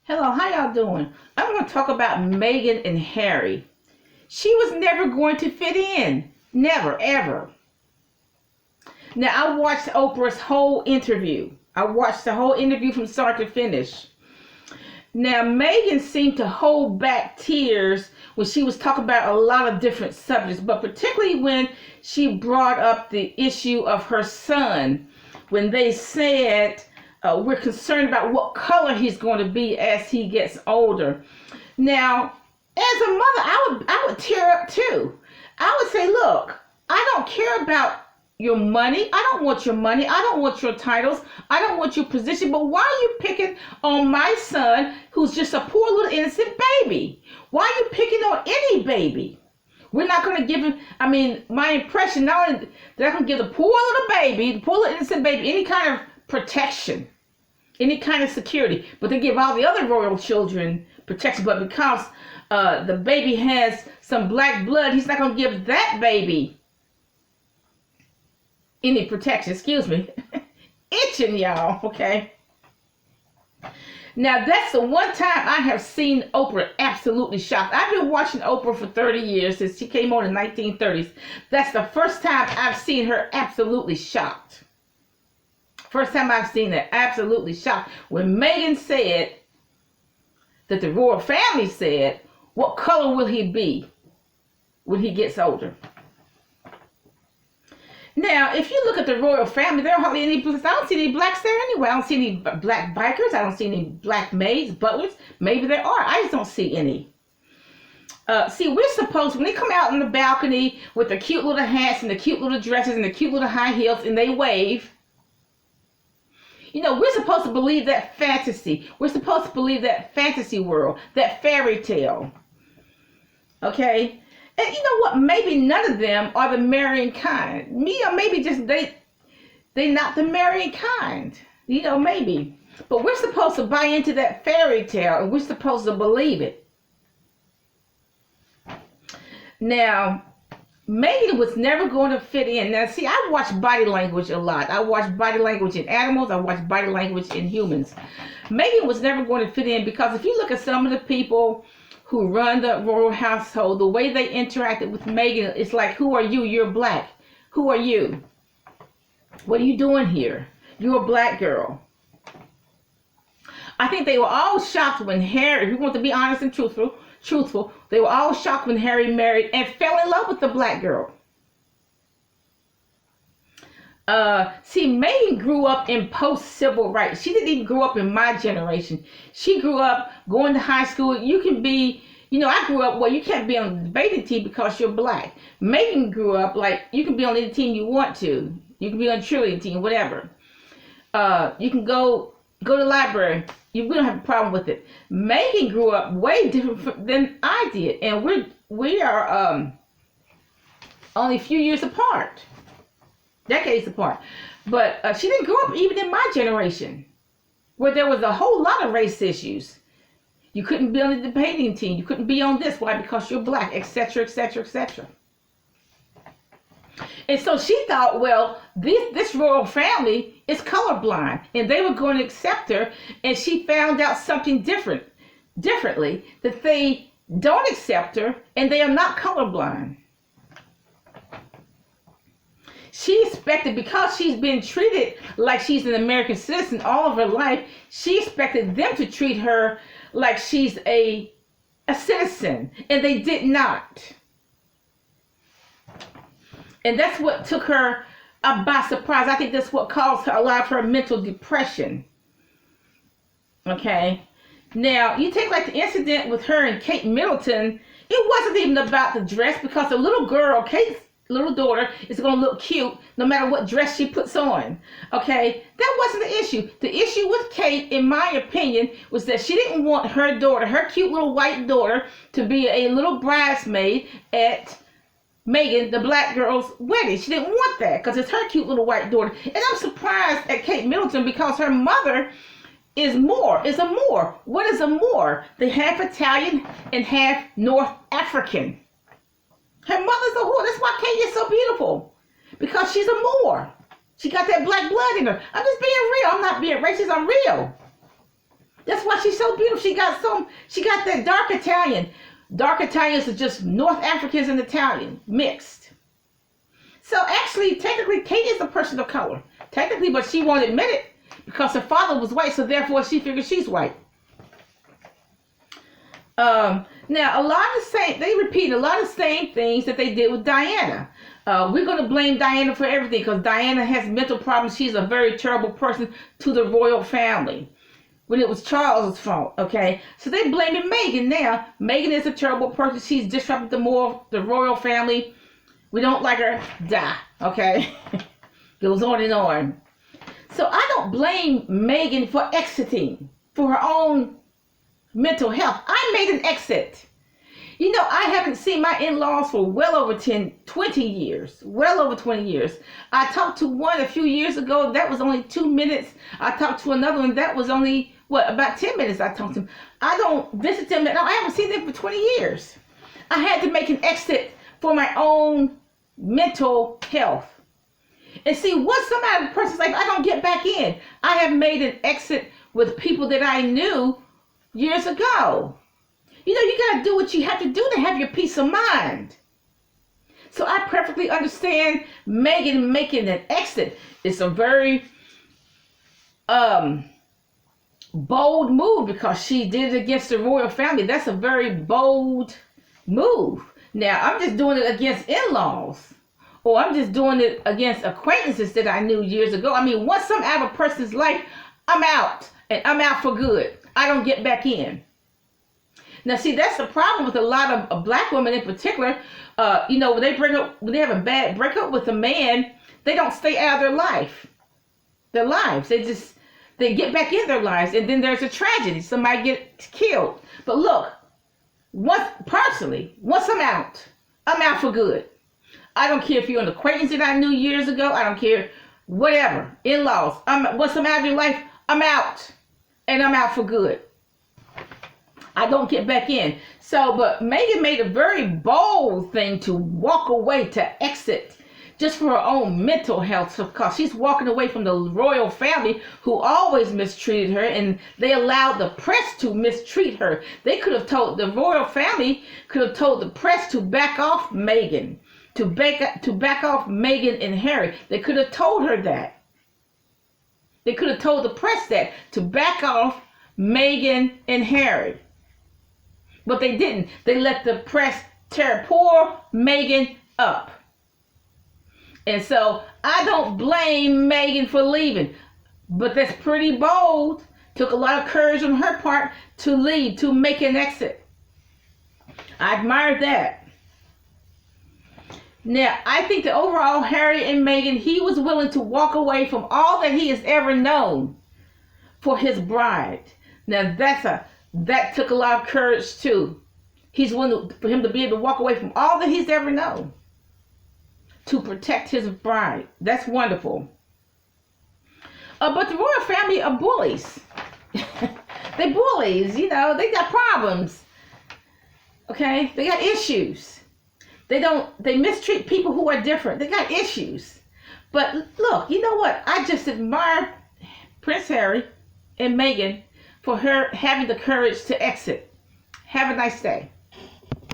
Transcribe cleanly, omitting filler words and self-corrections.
Hello, how y'all doing? I'm going to talk about Meghan and Harry. She was never going to fit in. Never, ever. Now, I watched Oprah's whole interview. I watched the whole interview from start to finish. Now, Meghan seemed to hold back tears when she was talking about a lot of different subjects, but particularly when she brought up the issue of her son, when they said, we're concerned about what color he's going to be as he gets older. Now, as a mother, I would tear up too. I would say, look, I don't care about your money. I don't want your money. I don't want your titles. I don't want your position. But why are you picking on my son, who's just a poor little innocent baby? Why are you picking on any baby? We're not going to give him, my impression, not only that I can give the poor little baby, the poor little innocent baby, any kind of protection, any kind of security, but they give all the other royal children protection. But because the baby has some black blood, he's not going to give that baby any protection. Excuse me. Itching, y'all, okay? Now, that's the one time I have seen Oprah absolutely shocked. I've been watching Oprah for 30 years, since she came on in the 1930s. That's the first time I've seen her absolutely shocked. First time I've seen her absolutely shocked. When Meghan said that the royal family said, what color will he be when he gets older? Now, if you look at the royal family, there are hardly any blacks. I don't see any blacks there anyway. I don't see any black bikers. I don't see any black maids, butlers. Maybe there are. I just don't see any. See, we're supposed, when they come out on the balcony with the cute little hats and the cute little dresses and the cute little high heels and they wave, we're supposed to believe that fantasy. We're supposed to believe that fantasy world, that fairy tale. Okay? And you know what? Maybe none of them are the marrying kind. Or maybe just they not the marrying kind. Maybe. But we're supposed to buy into that fairy tale and we're supposed to believe it. Now, Meghàn was never going to fit in. Now, see, I watch body language a lot. I watch body language in animals. I watch body language in humans. Meghàn was never going to fit in because if you look at some of the people who run the royal household, the way they interacted with Meghàn, it's like, who are you? You're black. Who are you? What are you doing here? You're a black girl. I think they were all shocked when Harry, if you want to be honest and truthful, they were all shocked when Harry married and fell in love with the black girl. See, Meghàn grew up in post-civil rights. She didn't even grow up in my generation. She grew up going to high school. You can be, I grew up, well, you can't be on the debating team because you're black. Meghàn grew up like, you can be on any team you want to. You can be on a cheerleading team, whatever. You can go to the library. We don't have a problem with it. Meghàn grew up way different than I did. And we are only a few years apart. Decades apart. But she didn't grow up even in my generation, where there was a whole lot of race issues. You couldn't be on the debating team. You couldn't be on this. Why? Because you're black, etc., etc., etc. And so she thought, well, this royal family is colorblind, and they were going to accept her. And she found out something differently, that they don't accept her, and they are not colorblind. She expected, because she's been treated like she's an American citizen all of her life, she expected them to treat her like she's a citizen, and they did not. And that's what took her by surprise. I think that's what caused her a lot of her mental depression. Okay? Now, you take like the incident with her and Kate Middleton, it wasn't even about the dress, because the little girl, Kate's little daughter, is going to look cute no matter what dress she puts on. Okay, that wasn't the issue. The issue with Kate, in my opinion, was that she didn't want her daughter, her cute little white daughter, to be a little bridesmaid at Meghan, the black girl's wedding. She didn't want that because it's her cute little white daughter. And I'm surprised at Kate Middleton because her mother is a Moor. What is a Moor? They're half Italian and half North African. Her mother's a whore. That's why Kate is so beautiful. Because she's a Moor. She got that black blood in her. I'm just being real. I'm not being racist. I'm real. That's why she's so beautiful. She got that dark Italian. Dark Italians are just North Africans and Italian mixed. So actually, technically, Kate is a person of color. Technically, but she won't admit it because her father was white, so therefore she figures she's white. Now, they repeat a lot of the same things that they did with Diana. We're going to blame Diana for everything because Diana has mental problems. She's a very terrible person to the royal family. When it was Charles's fault, okay? So they blaming Meghàn now. Meghàn is a terrible person. She's disrupted the royal family. We don't like her. Die, okay? Goes on and on. So I don't blame Meghàn for exiting for her own mental health. I made an exit. You know, I haven't seen my in-laws for well over 20 years. Well over 20 years. I talked to one a few years ago. That was only 2 minutes. I talked to another one. That was only, about 10 minutes I talked to them. I don't visit them. No, I haven't seen them for 20 years. I had to make an exit for my own mental health. And see, once some other person's like, I don't get back in. I have made an exit with people that I knew years ago. You know, you got to do what you have to do to have your peace of mind. So I perfectly understand Meghàn making an exit. It's a very bold move because she did it against the royal family. That's a very bold move. Now, I'm just doing it against in-laws. Or I'm just doing it against acquaintances that I knew years ago. I mean, once I'm out of a person's life, I'm out. And I'm out for good. I don't get back in. Now, see, that's the problem with a lot of black women in particular. You know, when they have a bad breakup with a man, they don't stay out of their lives. They get back in their lives, and then there's a tragedy. Somebody gets killed. But look, once I'm out for good. I don't care if you're an acquaintance that I knew years ago. I don't care, whatever. In-laws. Once I'm out of your life, I'm out. And I'm out for good. I don't get back in. So, but Meghàn made a very bold thing to walk away, to exit, just for her own mental health, because she's walking away from the royal family who always mistreated her, and they allowed the press to mistreat her. The royal family could have told the press to back off Meghàn, to back off Meghàn and Harry. They could have told her that. They could have told the press that, to back off Meghàn and Harry. But they didn't. They let the press tear poor Meghàn up. And so I don't blame Meghàn for leaving. But that's pretty bold. Took a lot of courage on her part to leave, to make an exit. I admire that. Now, I think that overall, Harry and Meghàn, he was willing to walk away from all that he has ever known for his bride. Now, that took a lot of courage, too. He's willing for him to be able to walk away from all that he's ever known to protect his bride. That's wonderful. But the royal family are bullies. They're bullies, you know. They got problems. Okay? They got issues. They mistreat people who are different. They got issues. But look, you know what? I just admire Prince Harry and Meghàn for her having the courage to exit. Have a nice day.